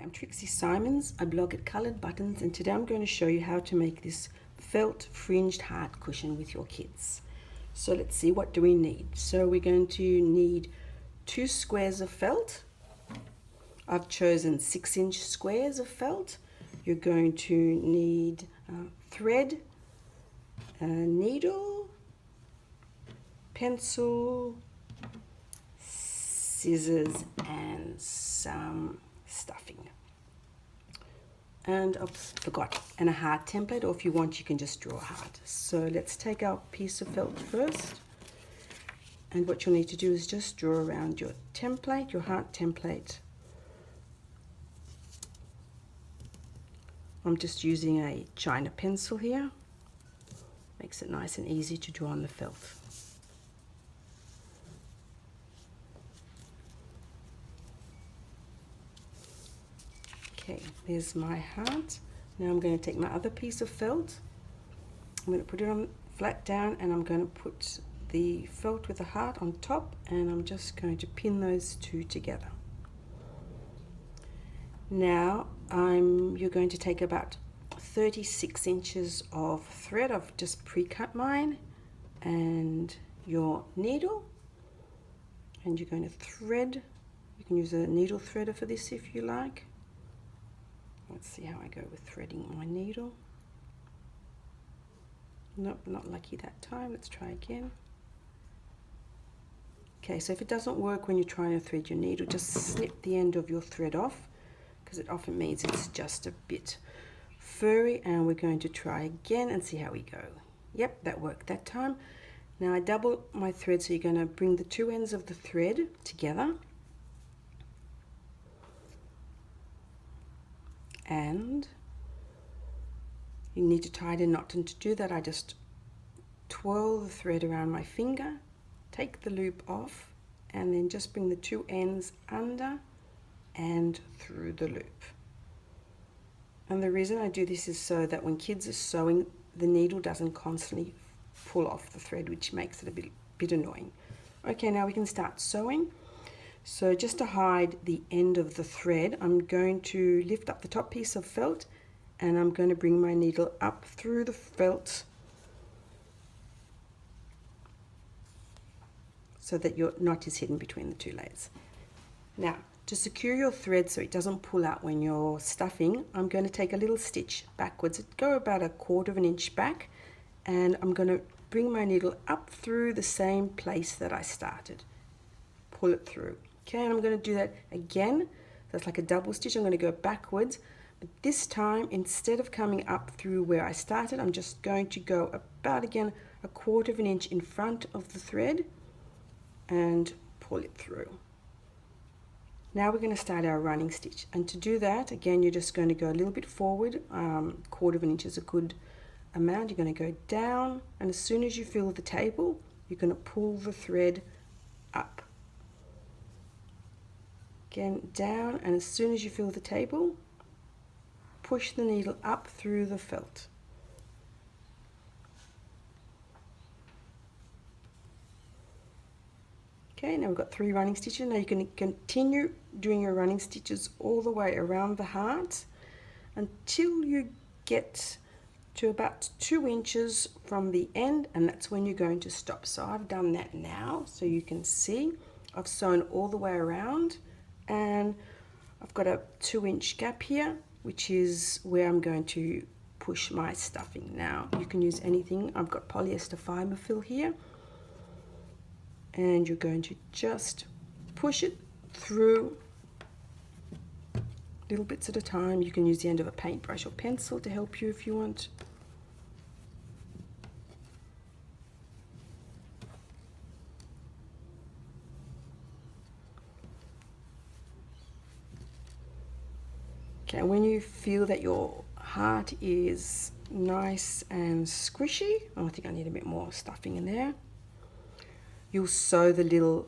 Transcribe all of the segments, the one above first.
I'm Trixie Simons. I blog at Coloured Buttons, and today I'm going to show you how to make this felt fringed heart cushion with your kids. So let's see, what do we need? So we're going to need 2 squares of felt. I've chosen 6-inch squares of felt. You're going to need thread, a needle, pencil, scissors, and some stuffing. And I've forgot, and a heart template, or if you want you can just draw a heart. So let's take our piece of felt first, and what you'll need to do is just draw around your template, your heart template. I'm just using a China pencil here. Makes it nice and easy to draw on the felt. Okay, there's my heart. Now I'm going to take my other piece of felt. I'm going to put it on flat down, and I'm going to put the felt with the heart on top, and I'm just going to pin those two together. Now you're going to take about 36 inches of thread. I've just pre-cut mine, and your needle, and you're going to thread. You can use a needle threader for this if you like. Let's see how I go with threading my needle. Nope, not lucky that time. Let's try again. Okay, so if it doesn't work when you're trying to thread your needle, just snip the end of your thread off, because it often means it's just a bit furry, and we're going to try again and see how we go. Yep, that worked that time. Now I double my thread, so you're going to bring the two ends of the thread together, and you need to tie a knot, and to do that I just twirl the thread around my finger, take the loop off, and then just bring the two ends under and through the loop. And the reason I do this is so that when kids are sewing, the needle doesn't constantly pull off the thread, which makes it a bit annoying. Okay, now we can start sewing. So just to hide the end of the thread, I'm going to lift up the top piece of felt, and I'm going to bring my needle up through the felt so that your knot is hidden between the two layers. Now, to secure your thread so it doesn't pull out when you're stuffing, I'm going to take a little stitch backwards. Go about 1/4 inch back, and I'm going to bring my needle up through the same place that I started. Pull it through. Okay, and I'm going to do that again. That's like a double stitch. I'm going to go backwards, but this time, instead of coming up through where I started, I'm just going to go about, again, 1/4 inch in front of the thread and pull it through. Now we're going to start our running stitch, and to do that, again, you're just going to go a little bit forward. 1/4 inch is a good amount. You're going to go down, and as soon as you feel the table, you're going to pull the thread up. Again, down, and as soon as you feel the table, push the needle up through the felt. Okay, now we've got 3 running stitches. Now you can continue doing your running stitches all the way around the heart until you get to about 2 inches from the end, and that's when you're going to stop. So I've done that now, so you can see I've sewn all the way around, and I've got a 2-inch gap here, which is where I'm going to push my stuffing. Now you can use anything. I've got polyester fiber fill here, and you're going to just push it through little bits at a time. You can use the end of a paintbrush or pencil to help you if you want. Okay, when you feel that your heart is nice and squishy, oh, I think I need a bit more stuffing in there, you'll sew the little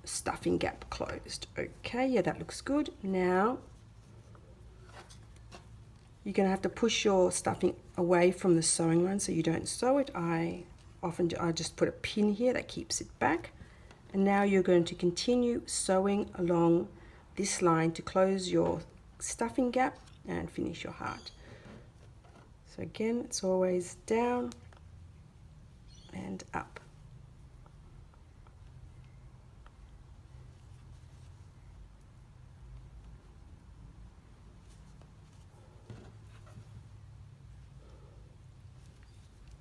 stuffing gap closed. Okay, yeah, that looks good. Now you're going to have to push your stuffing away from the sewing line so you don't sew it. I just put a pin here that keeps it back, and now you're going to continue sewing along this line to close your stuffing gap and finish your heart. So again, it's always down and up.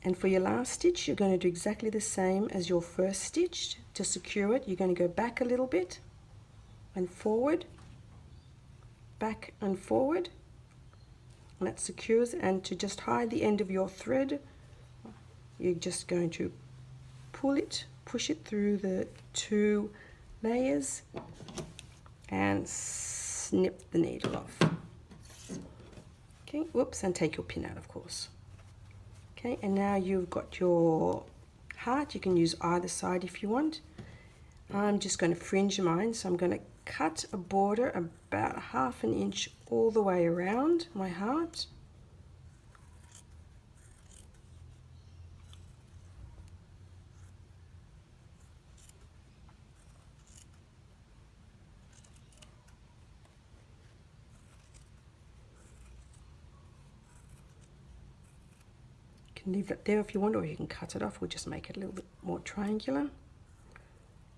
And for your last stitch, you're going to do exactly the same as your first stitch. To secure it, you're going to go back a little bit and forward, back and forward, and that secures. And to just hide the end of your thread, you're just going to push it through the 2 layers and snip the needle off. Okay, whoops, and take your pin out, of course. Okay, and now you've got your heart. You can use either side if you want. I'm just going to fringe mine, so I'm going to cut a border about 1/2 inch all the way around my heart. Leave it there if you want, or you can cut it off. We'll just make it a little bit more triangular.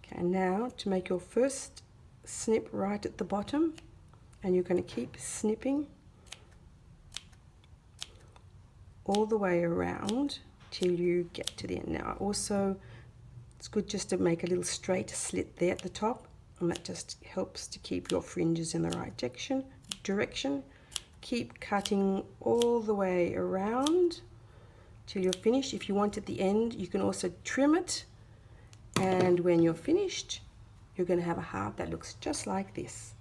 Okay, now to make your first snip right at the bottom, and you're going to keep snipping all the way around till you get to the end. Now also, it's good just to make a little straight slit there at the top, and that just helps to keep your fringes in the right direction. Keep cutting all the way around till you're finished. If you want at the end, you can also trim it, and when you're finished, you're going to have a heart that looks just like this.